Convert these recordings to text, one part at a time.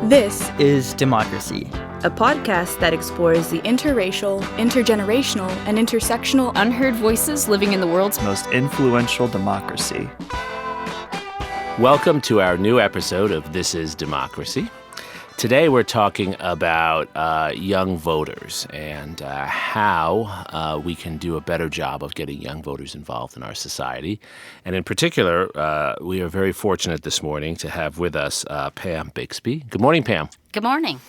This is Democracy, a podcast that explores the interracial, intergenerational, and intersectional unheard voices living in the world's most influential democracy. Welcome to our new episode of This is Democracy. Today we're talking about young voters and how we can do a better job of getting young voters involved in our society. And in particular, we are very fortunate this morning to have with us Pam Bixby. Good morning, Pam. Good morning.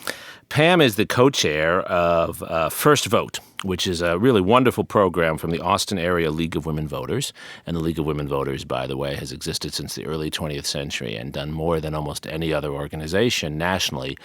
Pam is the co-chair of First Vote, which is a really wonderful program from the Austin Area League of Women Voters. And the League of Women Voters, by the way, has existed since the early 20th century and done more than almost any other organization nationally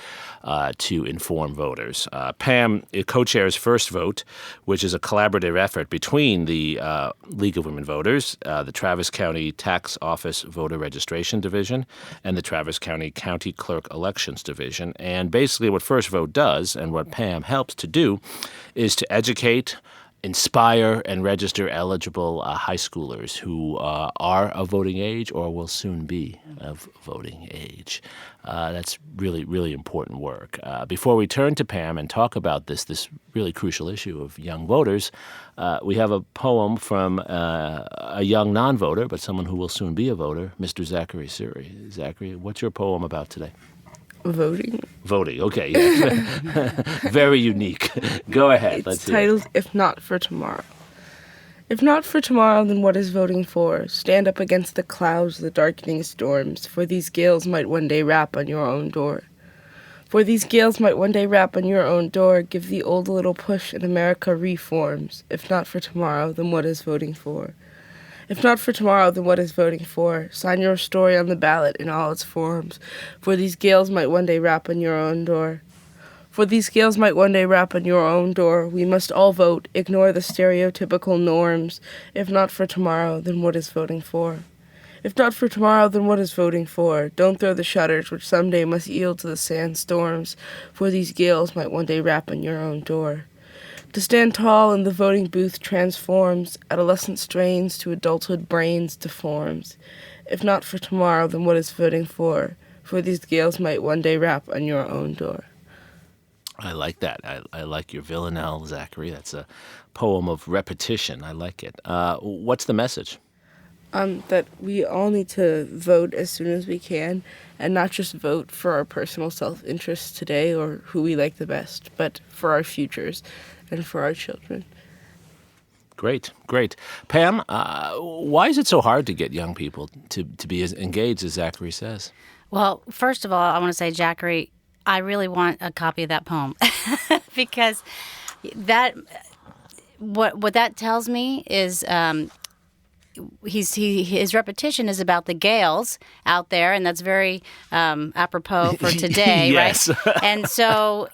to inform voters. Pam co-chairs First Vote, which is a collaborative effort between the League of Women Voters, the Travis County Tax Office Voter Registration Division, and the Travis County County Clerk Elections Division. And basically what First Vote does, and what Pam helps to do, is to educate, inspire, and register eligible high schoolers who are of voting age or will soon be of voting age. That's really, really important work. Before we turn to Pam and talk about this really crucial issue of young voters, we have a poem from a young non-voter, but someone who will soon be a voter, Mr. Zachary Suri. Zachary, what's your poem about today? Voting, okay. Yeah. Very unique. Go ahead. It's titled, If Not for Tomorrow. If not for tomorrow, then what is voting for? Stand up against the clouds, the darkening storms, for these gales might one day rap on your own door. For these gales might one day rap on your own door, give the old a little push and America reforms. If not for tomorrow, then what is voting for? If not for tomorrow, then what is voting for? Sign your story on the ballot in all its forms, for these gales might one day rap on your own door. For these gales might one day rap on your own door. We must all vote, ignore the stereotypical norms. If not for tomorrow, then what is voting for? If not for tomorrow, then what is voting for? Don't throw the shutters which someday must yield to the sandstorms, for these gales might one day rap on your own door. To stand tall in the voting booth transforms, adolescent strains to adulthood brains deforms. If not for tomorrow, then what is voting for? For these gales might one day rap on your own door. I like that. I like your villanelle, Zachary. That's a poem of repetition. I like it. What's the message? That we all need to vote as soon as we can, and not just vote for our personal self-interest today or who we like the best, but for our futures and for our children. Great. Pam, why is it so hard to get young people to be as engaged as Zachary says? Well, first of all, I want to say, Zachary, I really want a copy of that poem because what that tells me is his repetition is about the gales out there, and that's very apropos for today, yes. Right? And so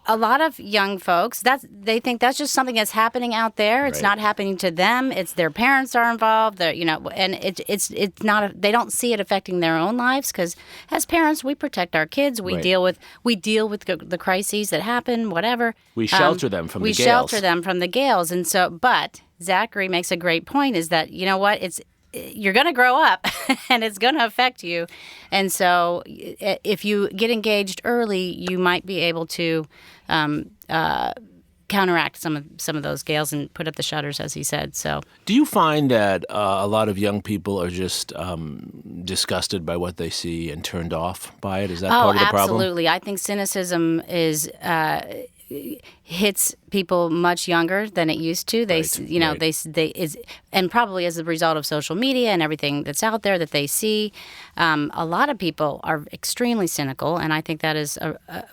a lot of young folks, they think that's just something that's happening out there. It's not happening to them. It's their parents are involved. And it's not. They don't see it affecting their own lives because as parents, we protect our kids. We deal with the crises that happen. Whatever. We shelter them from the gales. We shelter them from the gales, and so. But Zachary makes a great point: is that you know what you're going to grow up and it's going to affect you. And so if you get engaged early, you might be able to counteract some of those gales and put up the shutters, as he said. So, do you find that a lot of young people are just disgusted by what they see and turned off by it? Is that part of the problem? Absolutely. I think cynicism hits people much younger than it used to. And probably as a result of social media and everything that's out there that they see, a lot of people are extremely cynical, and I think that is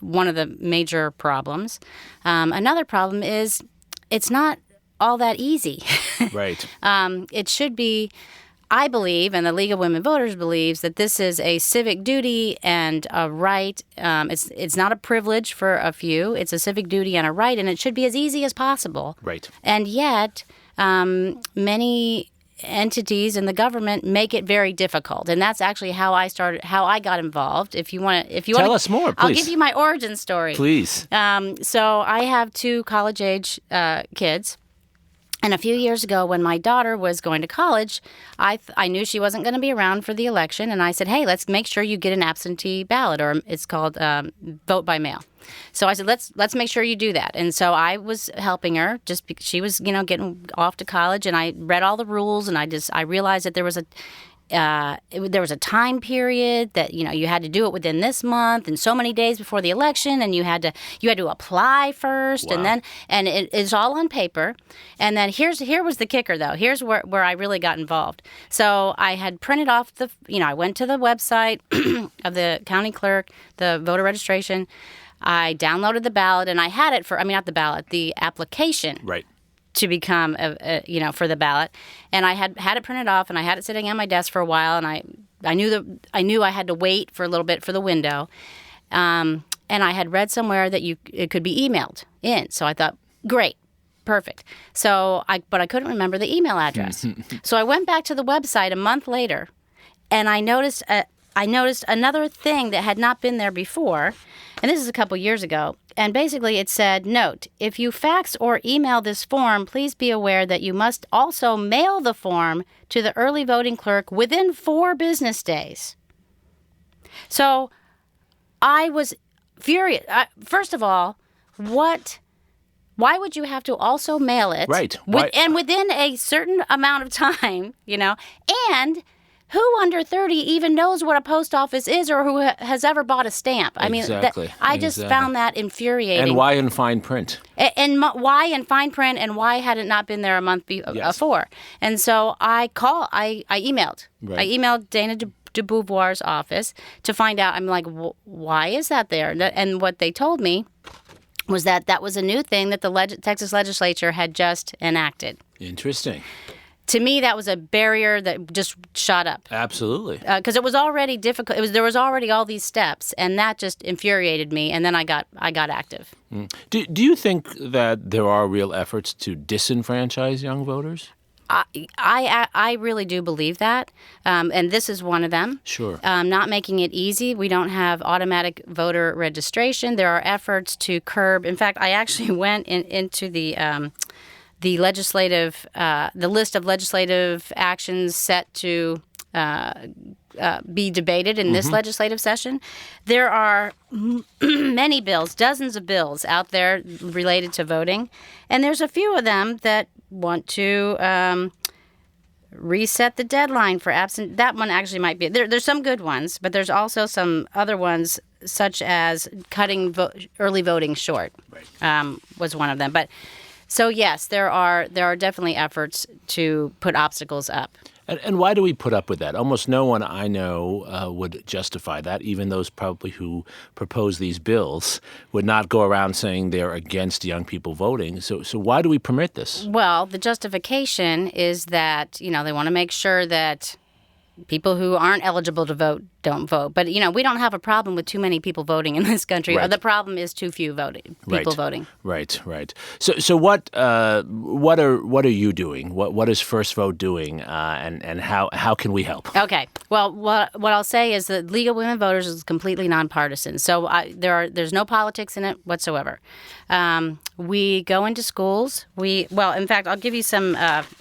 one of the major problems. Another problem is it's not all that easy. Right. It should be. I believe, and the League of Women Voters believes, that this is a civic duty and a right. It's not a privilege for a few. It's a civic duty and a right, and it should be as easy as possible. Right. And yet, many entities in the government make it very difficult, and that's actually how I got involved. If you want, tell us more, please. I'll give you my origin story. Please. So I have two college-age kids. And a few years ago, when my daughter was going to college, I knew she wasn't going to be around for the election, and I said, "Hey, let's make sure you get an absentee ballot, or it's called vote by mail." So I said, "Let's make sure you do that." And so I was helping her just because she was, getting off to college, and I read all the rules, and I realized that there was a time period that you had to do it within this month and so many days before the election, and you had to apply first. Wow. and it's all on paper. And then here was the kicker, though. Here's where I really got involved. So I had printed off I went to the website of the county clerk, the voter registration. I downloaded the ballot, and I had it not the ballot, the application. Right. To become for the ballot, and I had it printed off, and I had it sitting on my desk for a while, and I knew I had to wait for a little bit for the window, and I had read somewhere that it could be emailed in, so I thought, great, perfect. But I couldn't remember the email address, so I went back to the website a month later, and I noticed another thing that had not been there before, and this is a couple years ago. And basically it said, note, if you fax or email this form, please be aware that you must also mail the form to the early voting clerk within 4 business days. So I was furious. First of all, why would you have to also mail it? Right. And within a certain amount of time, and who under 30 even knows what a post office is or who has ever bought a stamp? Exactly. I just found that infuriating. And why in fine print? Why in fine print, and why had it not been there a month before? And so I emailed. Right. I emailed Dana de Beauvoir's office to find out. I'm like, why is that there? And what they told me was that was a new thing that the Texas legislature had just enacted. Interesting. To me, that was a barrier that just shot up. Absolutely. Because it was already difficult. There was already all these steps, and that just infuriated me. And then I got active. Do you think that there are real efforts to disenfranchise young voters? I really do believe that, and this is one of them. Sure. Not making it easy. We don't have automatic voter registration. There are efforts to curb. In fact, I actually went into the list of legislative actions set to be debated in this legislative session. There are many bills, dozens of bills out there related to voting, and there's a few of them that want to reset the deadline for absent. That one actually might be. There's some good ones, but there's also some other ones, such as cutting early voting short. Right. Was one of them, but. So yes, there are definitely efforts to put obstacles up. And why do we put up with that? Almost no one I know would justify that. Even those probably who propose these bills would not go around saying they're against young people voting. So why do we permit this? Well, the justification is that they want to make sure that people who aren't eligible to vote don't vote. But, we don't have a problem with too many people voting in this country. Right. The problem is too few people voting. Right. So what are you doing? What is First Vote doing? And how can we help? Okay. Well, what I'll say is the League of Women Voters is completely nonpartisan. So there's no politics in it whatsoever. We go into schools. In fact, I'll give you some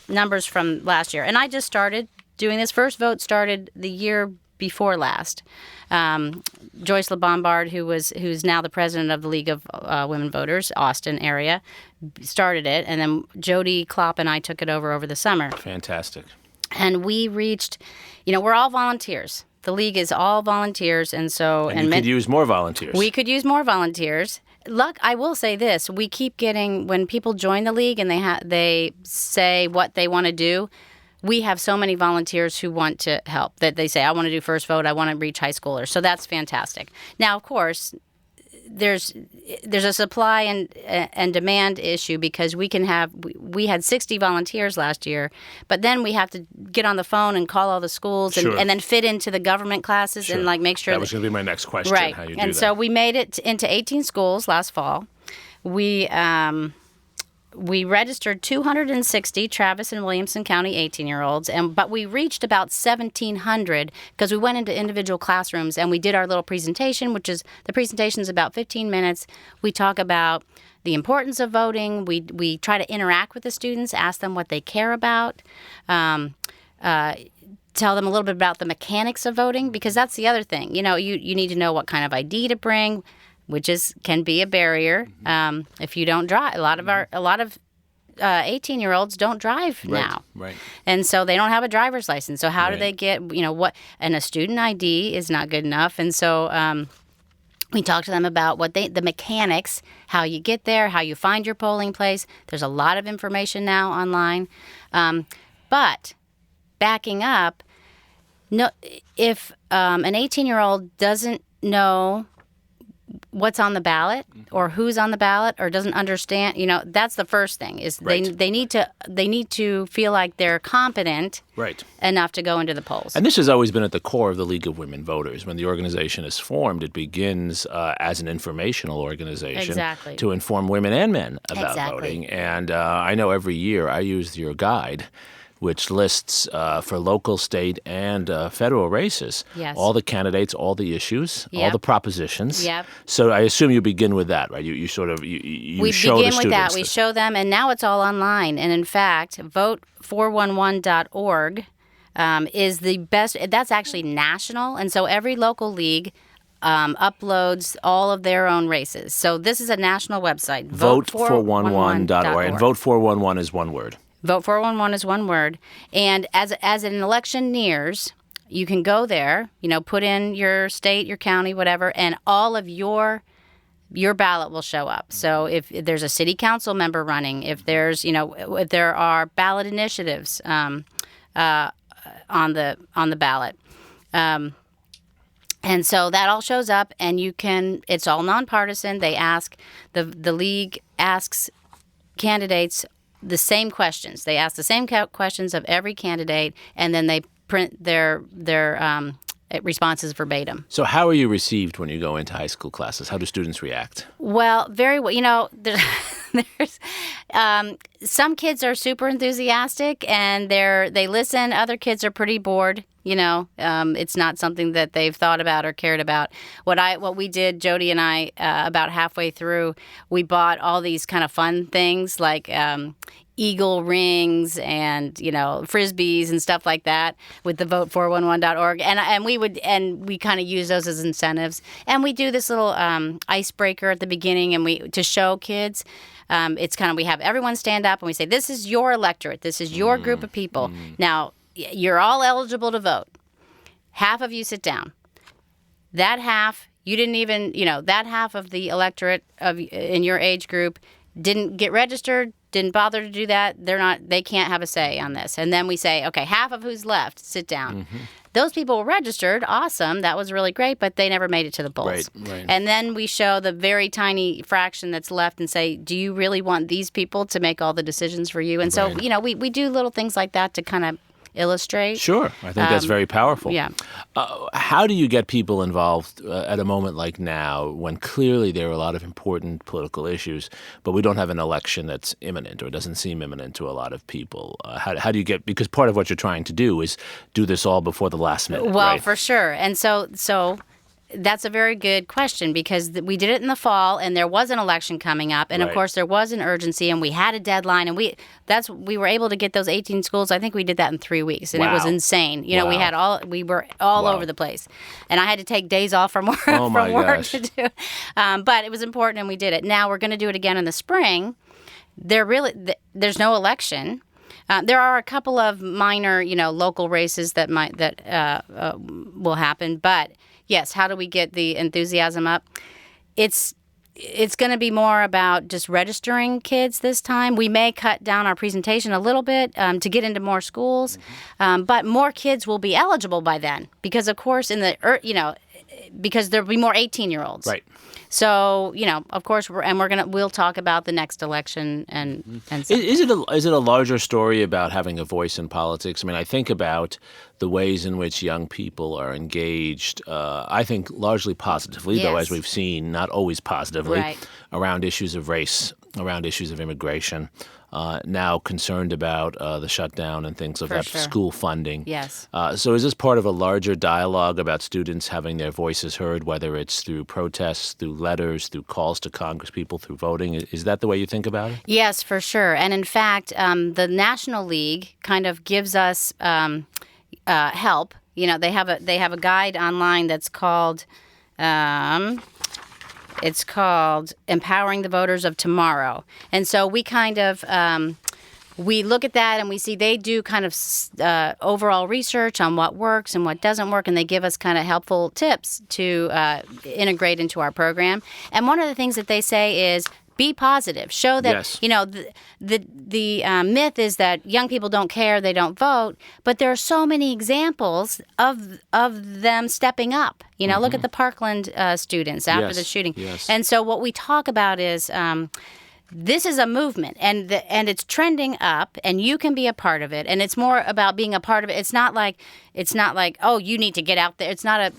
numbers from last year. And I just started doing this. First Vote started the year before last. Joyce LeBombard, who's now the president of the League of Women Voters, Austin area, started it, and then Jody Klopp and I took it over the summer. Fantastic. And we reached, we're all volunteers. The League is all volunteers, and so... And you could use more volunteers. We could use more volunteers. I will say this, we keep getting, when people join the League and they say what they want to do, we have so many volunteers who want to help that they say, I want to do First Vote, I want to reach high schoolers. So that's fantastic. Now, of course, there's a supply and demand issue because we had 60 volunteers last year, but then we have to get on the phone and call all the schools and then fit into the government classes and make sure that was going to be my next question. Right. How you do and that. So we made it into 18 schools last fall. We registered 260 Travis and Williamson County 18-year-olds, but we reached about 1,700 because we went into individual classrooms and we did our little presentation, the presentation's about 15 minutes. We talk about the importance of voting. We try to interact with the students, ask them what they care about, tell them a little bit about the mechanics of voting, because that's the other thing. You need to know what kind of ID to bring, which can be a barrier if you don't drive. A lot of 18-year-olds don't drive now. Right. And so they don't have a driver's license. So how do they get, what, and a student ID is not good enough. And so we talk to them about the mechanics, how you get there, how you find your polling place. There's a lot of information now online. But backing up, no, if an 18-year-old doesn't know what's on the ballot or who's on the ballot or doesn't understand, that's the first thing is they need to feel like they're competent enough to go into the polls. And this has always been at the core of the League of Women Voters. When the organization is formed, it begins as an informational organization to inform women and men about voting. And I know every year I use your guide, which lists for local, state, and federal races all the candidates, all the issues, all the propositions. Yep. So I assume you begin with that, right? You show the students. We begin with that. We show them, and now it's all online. And in fact, vote411.org is the best. That's actually national, and so every local league uploads all of their own races. So this is a national website. Vote411.org, and vote411 is one word. Vote 411 is one word. And as an election nears, you can go there, put in your state, your county, whatever, and all of your ballot will show up. So if there's a city council member running, if there's, if there are ballot initiatives on the ballot. And so that all shows up, and it's all nonpartisan. The league asks candidates the same questions. They ask the same questions of every candidate, and then they print their responses verbatim. So how are you received when you go into high school classes? How do students react? Well, very well. There's some kids are super enthusiastic and they listen. Other kids are pretty bored. It's not something that they've thought about or cared about. What we did, Jody and I, about halfway through, we bought all these kind of fun things like eagle rings and frisbees and stuff like that with the vote411.org, and we kind of use those as incentives. And we do this little icebreaker at the beginning, and to show kids. It's kind of, we have everyone stand up and we say, this is your electorate, this is your group of people. Now, you're all eligible to vote. Half of you sit down. That half, you didn't even, that half of the electorate in your age group didn't get registered, didn't bother to do that. They can't have a say on this. And then we say, okay, half of who's left, sit down. Those people were registered. Awesome. That was really great, but they never made it to the polls. Right. And then we show the very tiny fraction that's left and say, do you really want these people to make all the decisions for you? And so, we do little things like that to kind of illustrate. Sure. I think that's very powerful. Yeah. How do you get people involved at a moment like now when clearly there are a lot of important political issues, but we don't have an election that's imminent or doesn't seem imminent to a lot of people? How do you get, because part of what you're trying to do is do this all before the last minute, Well, right? for sure. And so that's a very good question, because we did it in the fall and there was an election coming up, and of course there was an urgency and we had a deadline, and we were able to get those 18 schools. I think we did that in 3 weeks, and it was insane. We were all over the place, and I had to take days off from work to do. But it was important, and we did it. Now we're going to do it again in the spring. There's no election. There are a couple of minor, local races that will happen, but yes, how do we get the enthusiasm up? It's going to be more about just registering kids this time. We may cut down our presentation a little bit to get into more schools, but more kids will be eligible by then because, of course, because there'll be more 18-year-olds. Right. So, of course, we'll talk about the next election and stuff. Is it a larger story about having a voice in politics? I mean, I think about the ways in which young people are engaged, I think largely positively, though, as we've seen, not always positively, around issues of race, around issues of immigration, now concerned about the shutdown and things of For that sure. school funding. Yes. So is this part of a larger dialogue about students having their voices heard, whether it's through protests, through letters, through calls to congresspeople, through voting? Is that the way you think about it? Yes, for sure. And in fact, the National League kind of gives us help. You know, they have a guide online that's called it's called Empowering the Voters of Tomorrow. And so we kind of we look at that and we see they do kind of overall research on what works and what doesn't work, and they give us kind of helpful tips to integrate into our program. And one of the things that they say is be positive. Show that, Yes. you know, the myth is that young people don't care, they don't vote, but there are so many examples of them stepping up. You know, look at the Parkland students after Yes, the shooting. yes. And so what we talk about is this is a movement, and it's trending up, and you can be a part of it. And it's more about being a part of it. It's not like oh, you need to get out there. It's not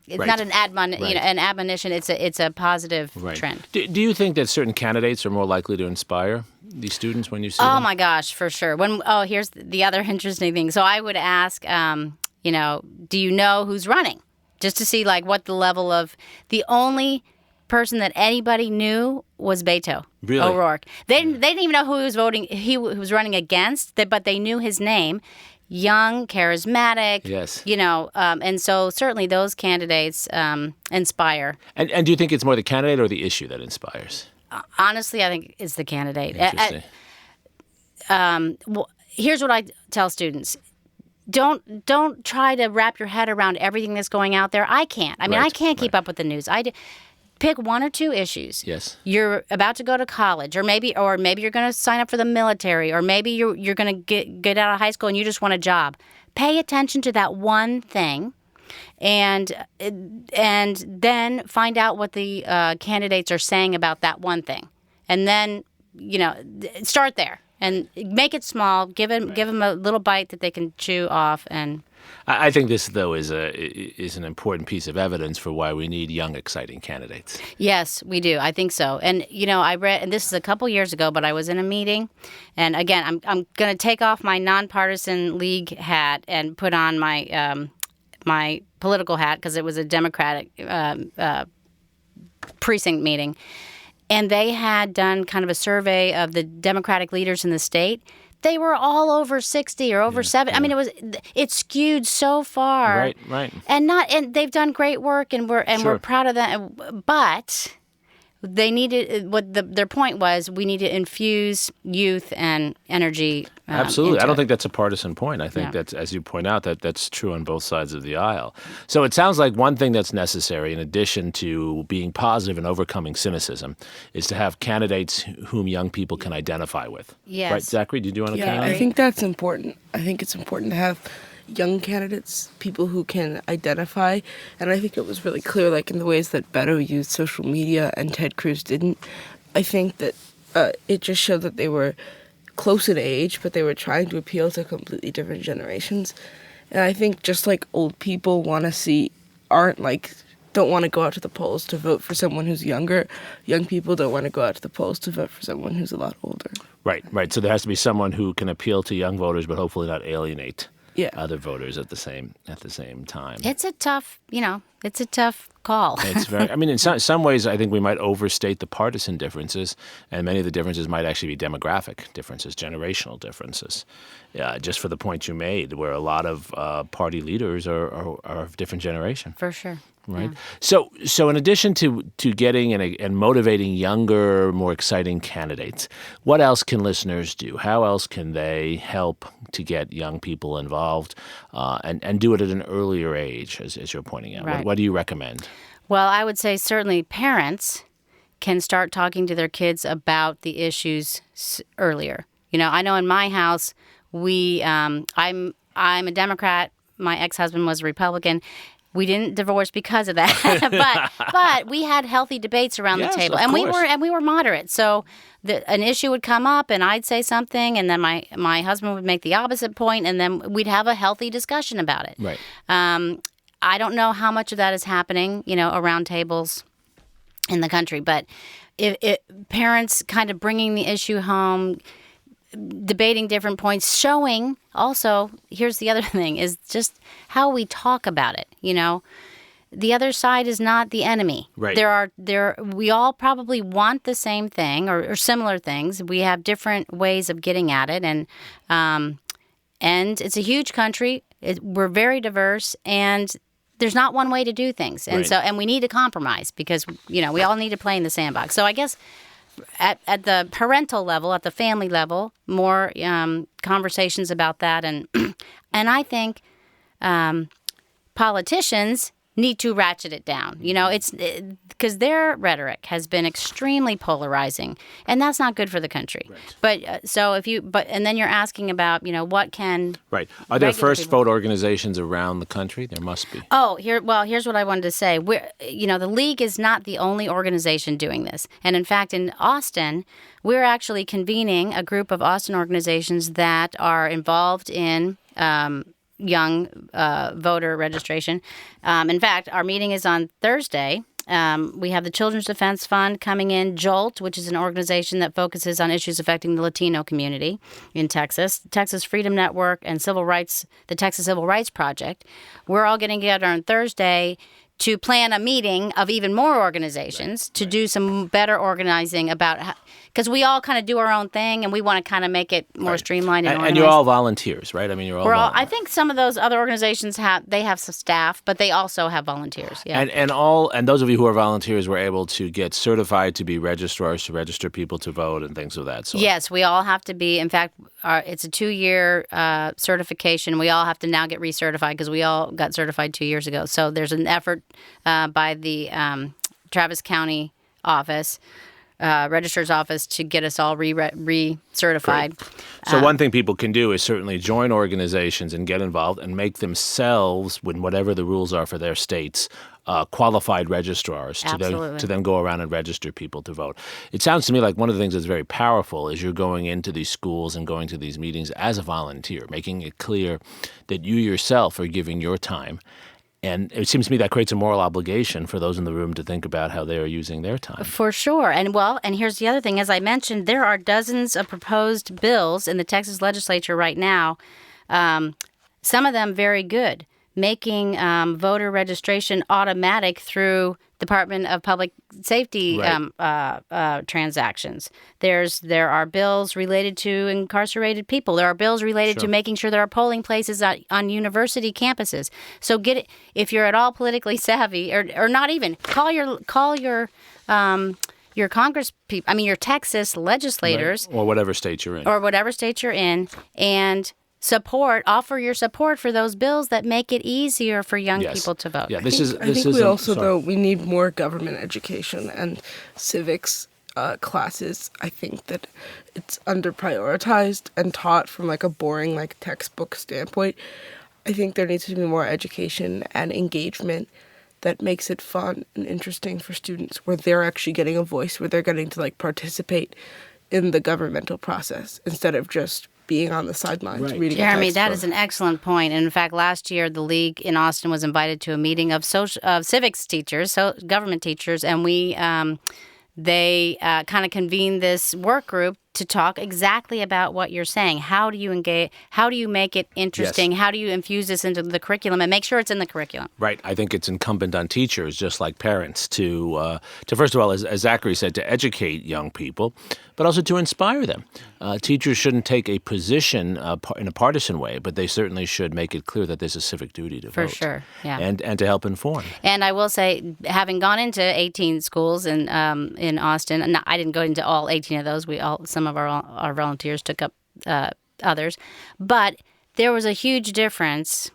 Right. not an admonition. It's a positive Right. trend. Do you think that certain candidates are more likely to inspire these students when you see Oh them? my gosh, for sure. Here's the other interesting thing. So I would ask, do you know who's running? Just to see like what the level of the only person that anybody knew was Beto Really? O'Rourke. They didn't even know who he was voting. Who was running against, but they knew his name. Young, charismatic. Yes. You know, and so certainly those candidates inspire. And do you think it's more the candidate or the issue that inspires? Honestly, I think it's the candidate. Interesting. Well, here's what I tell students. Don't try to wrap your head around everything that's going out there. I can't. I mean, Right, I can't keep up with the news. Pick one or two issues. Yes. You're about to go to college, or maybe you're going to sign up for the military, or maybe you're going to get out of high school and you just want a job. Pay attention to that one thing, and then find out what the candidates are saying about that one thing, and then start there and make it small. Give them a little bite that they can chew off. And I think this, though, is an important piece of evidence for why we need young, exciting candidates. yes, we do. I think so. And I read, and this is a couple years ago, but I was in a meeting, and again, I'm going to take off my nonpartisan league hat and put on my my political hat because it was a Democratic precinct meeting, and they had done kind of a survey of the Democratic leaders in the state. They were all over 60 or over 70. I mean, it skewed so far. Right. And they've done great work, and we're Sure. proud of them. But they needed their point was we need to infuse youth and energy. Absolutely. into I don't it. think that's a partisan point. I think Yeah. that's, as you point out, that's true on both sides of the aisle. So it sounds like one thing that's necessary, in addition to being positive and overcoming cynicism, is to have candidates whom young people can identify with. Yes. Right, Zachary? Did you want to Yeah, comment on I that? think that's important. I think it's important to have young candidates, people who can identify. And I think it was really clear, like in the ways that Beto used social media and Ted Cruz didn't. I think that it just showed that they were close in age, but they were trying to appeal to completely different generations. And I think just like old people don't want to go out to the polls to vote for someone who's younger, young people don't want to go out to the polls to vote for someone who's a lot older. Right. So there has to be someone who can appeal to young voters, but hopefully not alienate other voters at the same time. It's a tough, call. It's very. I mean, in some ways, I think we might overstate the partisan differences, and many of the differences might actually be demographic differences, generational differences. Just for the point you made, where a lot of party leaders are of different generation. For sure. Right. Yeah. So in addition to getting and motivating younger, more exciting candidates, what else can listeners do? How else can they help to get young people involved and do it at an earlier age, as you're pointing out? Right. What do you recommend? Well, I would say certainly parents can start talking to their kids about the issues earlier. I know in my house, I'm a Democrat. My ex-husband was a Republican. We didn't divorce because of that, but we had healthy debates around the table, and we were moderate. So an issue would come up, and I'd say something, and then my husband would make the opposite point, and then we'd have a healthy discussion about it. Right. I don't know how much of that is happening, around tables in the country, but parents kind of bringing the issue home, debating different points, showing also, here's the other thing, is just how we talk about it, The other side is not the enemy. Right. We all probably want the same thing or similar things. We have different ways of getting at it, and it's a huge country. We're very diverse, and there's not one way to do things, and and we need to compromise because we all need to play in the sandbox. So I guess at the parental level, at the family level, more conversations about that, and I think politicians need to ratchet it down. It's because their rhetoric has been extremely polarizing, and that's not good for the country. Right. But and then you're asking about what can Are there first vote organizations around the country? There must be. Here's what I wanted to say. The League is not the only organization doing this, and in fact, in Austin, we're actually convening a group of Austin organizations that are involved in young voter registration. In fact, our meeting is on Thursday. We have the Children's Defense Fund coming in, JOLT, which is an organization that focuses on issues affecting the Latino community in Texas, Texas Freedom Network, and the Texas Civil Rights Project. We're all getting together on Thursday to plan a meeting of even more organizations to do some better organizing about because we all kind of do our own thing and we want to kind of make it more streamlined and organized. And you're all volunteers, right? I mean, you're all. I think some of those other organizations have some staff, but they also have volunteers. Yeah. And those of you who are volunteers were able to get certified to be registrars to register people to vote and things of that sort. Yes, we all have to be. In fact, it's a 2-year certification. We all have to now get recertified because we all got certified 2 years ago. So there's an effort by the Travis County office, registrar's office, to get us all recertified. So one thing people can do is certainly join organizations and get involved and make themselves, when whatever the rules are for their states, qualified registrars to then go around and register people to vote. It sounds to me like one of the things that's very powerful is you're going into these schools and going to these meetings as a volunteer, making it clear that you yourself are giving your time. And it seems to me that creates a moral obligation for those in the room to think about how they are using their time. For sure. And here's the other thing. As I mentioned, there are dozens of proposed bills in the Texas legislature right now, some of them very good, making voter registration automatic through Department of Public Safety transactions. There are bills related to incarcerated people. There are bills related to making sure there are polling places on university campuses. So if you're at all politically savvy, or not even, call your Congress people. Your Texas legislators, or whatever state you're in, and offer your support for those bills that make it easier for young people to vote. Yeah, we need more government education and civics classes. I think that it's under-prioritized and taught from a boring textbook standpoint. I think there needs to be more education and engagement that makes it fun and interesting for students, where they're actually getting a voice, where they're getting to participate in the governmental process instead of just being on the sidelines reading Jeremy, that is an excellent point. And in fact, last year, the League in Austin was invited to a meeting of civics teachers, government teachers, and they kind of convened this work group to talk exactly about what you're saying. How do you engage? How do you make it interesting? Yes. How do you infuse this into the curriculum and make sure it's in the curriculum? Right. I think it's incumbent on teachers, just like parents, to first of all, as Zachary said, to educate young people, but also to inspire them. Teachers shouldn't take a position in a partisan way, but they certainly should make it clear that there's a civic duty to vote. For sure, yeah. And to help inform. And I will say, having gone into 18 schools in Austin, and I didn't go into all 18 of those. Some of our volunteers took up others, but there was a huge difference.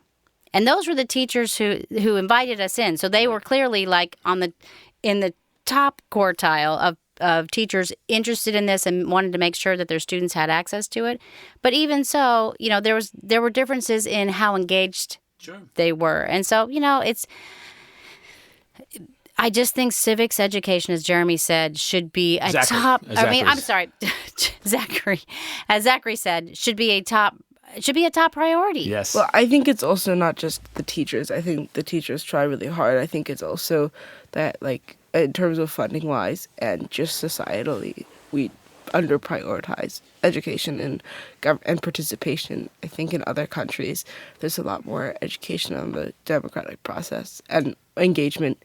And those were the teachers who invited us in. So they were clearly in the top quartile of teachers interested in this and wanted to make sure that their students had access to it. But even so, there were differences in how engaged they were. And so, I just think civics education, as Jeremy said, should be a top. I'm sorry, Zachary. As Zachary said, should be a top priority. Yes. Well, I think it's also not just the teachers. I think the teachers try really hard. I think it's also that in terms of funding wise and just societally, we under prioritize education and participation. I think in other countries there's a lot more education on the democratic process and engagement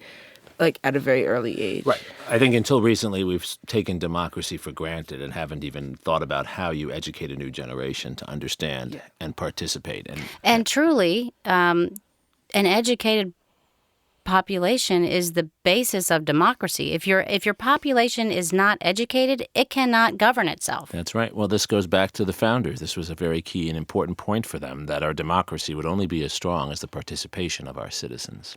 like at a very early age. Right. I think until recently we've taken democracy for granted and haven't even thought about how you educate a new generation to understand and participate. And truly, an educated population is the basis of democracy. If your population is not educated, it cannot govern itself. That's right. Well, this goes back to the founders. This was a very key and important point for them, that our democracy would only be as strong as the participation of our citizens.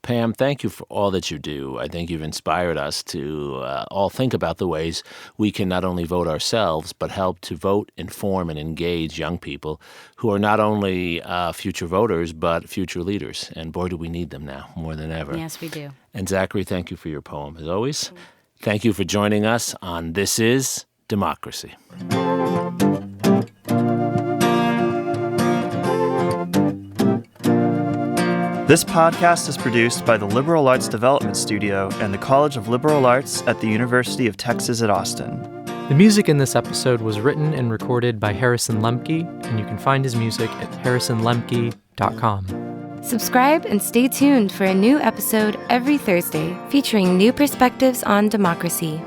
Pam, thank you for all that you do. I think you've inspired us to all think about the ways we can not only vote ourselves, but help to vote, inform, and engage young people who are not only future voters, but future leaders. And boy, do we need them now more than ever. Yes, we do. And Zachary, thank you for your poem, as always. Thank you for joining us on This Is Democracy. This podcast is produced by the Liberal Arts Development Studio and the College of Liberal Arts at the University of Texas at Austin. The music in this episode was written and recorded by Harrison Lemke, and you can find his music at harrisonlemke.com. Subscribe and stay tuned for a new episode every Thursday featuring new perspectives on democracy.